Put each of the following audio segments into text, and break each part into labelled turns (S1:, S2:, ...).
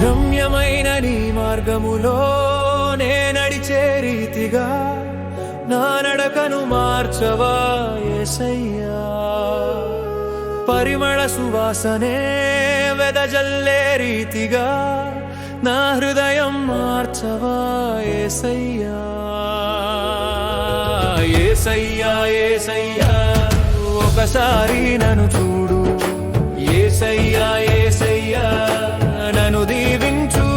S1: రమ్యమైన నీ మార్గములో నే నడిచే రీతిగా నా నడకను మార్చవా యేసయ్యా. పరిమళ సువాసనే వెదజల్లే రీతిగా నా హృదయం మార్చవా యేసయ్యా. యేసయ్యా యేసయ్యా ఒకసారి నన్ను చూడు, యేసయ్యా యేసయ్యా నన్ను దీవించు,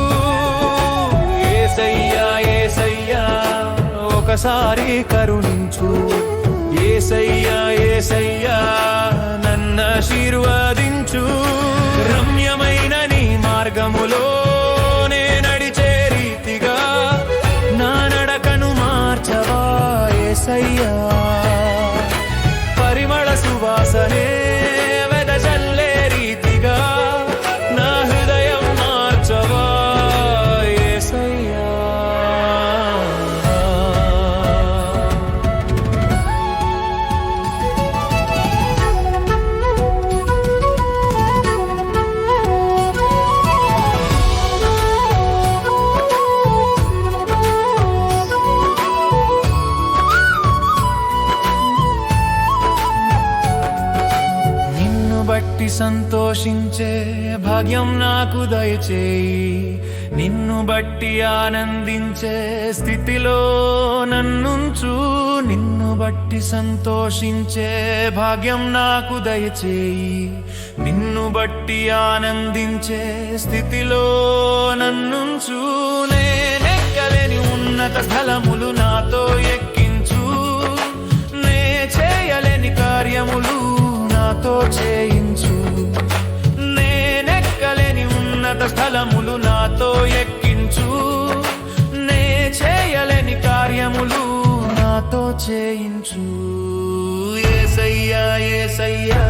S1: యేసయ్యా యేసయ్యా ఒకసారి కరుణించు, యేసయ్యా యేసయ్యా నన్ను ఆశీర్వదించు. రమ్యమైన నీ మార్గములో నే నడిచే రీతిగా నా నడకను మార్చవా యేసయ్యా. పరిమళ సువాసనే వెదజల్లే రీతిగా నా హృదయం మార్చవా యేసయ్యా. బట్టి సంతోషించే భాగ్యం నాకు దయచేయి, నిన్ను బట్టి ఆనందించే స్థితిలో నన్నుంచు. నిన్ను బట్టి సంతోషించే భాగ్యం నాకు దయచేయి, నిన్ను బట్టి ఆనందించే స్థితిలో నన్నుంచు. నేనెక్కలేని ఉన్నత స్థలములు నాతో ఎక్కించు, నే చేయలేని కార్యములు నాతో చేయించు. నేనెక్కలేని ఉన్నత స్థలములు నాతో ఎక్కించు, నే చేయలేని కార్యములు నాతో చేయించు. యేసయ్యా యేసయ్యా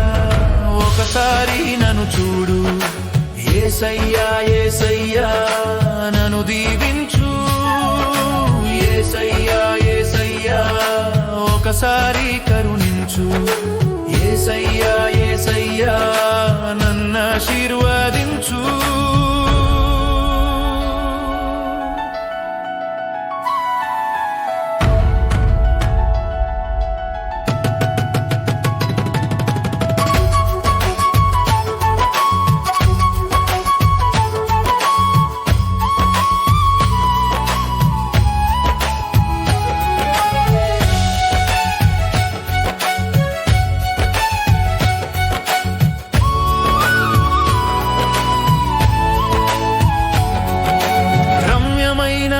S1: ఒకసారి నన్ను చూడు, యేసయ్యా యేసయ్యా నన్ను దీవించు, యేసయ్యా యేసయ్యా ఒకసారి కరుణించు, యేసయ్యా యేసయ్యా నన్ను ఆశీర్వదించు.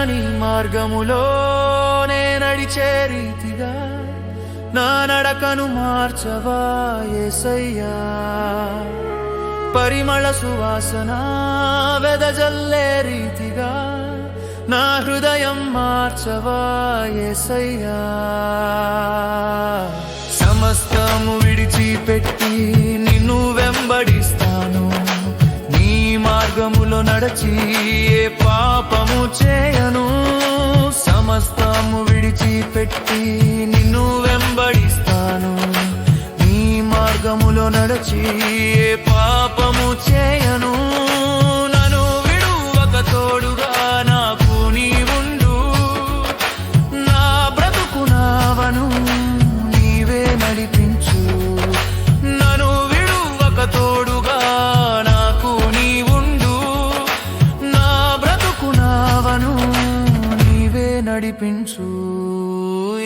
S1: నీ మార్గములో నే నడిచే రీతిగా నా నడకను మార్చవా యేసయ్యా. పరిమళ సువాసన వెదజల్లే రీతిగా నా హృదయం మార్చవా యేసయ్యా. సమస్తము విడిచిపెట్టి నిన్ను వెంబడిస్తాను, నీ మార్గములో నడచి ఏ పాపము చేయను. సమస్తము విడిచిపెట్టి నిన్ను వెంబడిస్తాను, నీ మార్గములో నడచి ఏ పాపము చేయను. నన్ను విడువక తోడుగా నాకు నీవుండు, నా బ్రతుకు నావను నీవే నడిపించు. నన్ను విడువక తోడుగా నాకు నీవుండు, నా బ్రతుకు నావను నీవే నడిపించు.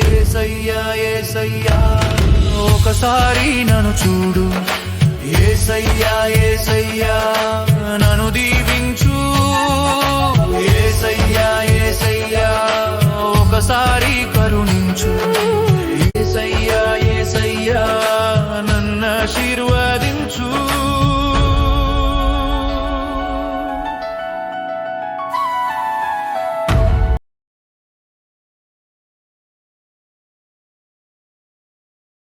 S1: యేసయ్యా యేసయ్యా ఒకసారి నన్ను చూడు, యేసయ్యా యేసయ్యా నన్ను దీవించు, యేసయ్యా యేసయ్యా ఒకసారి కరుణించు.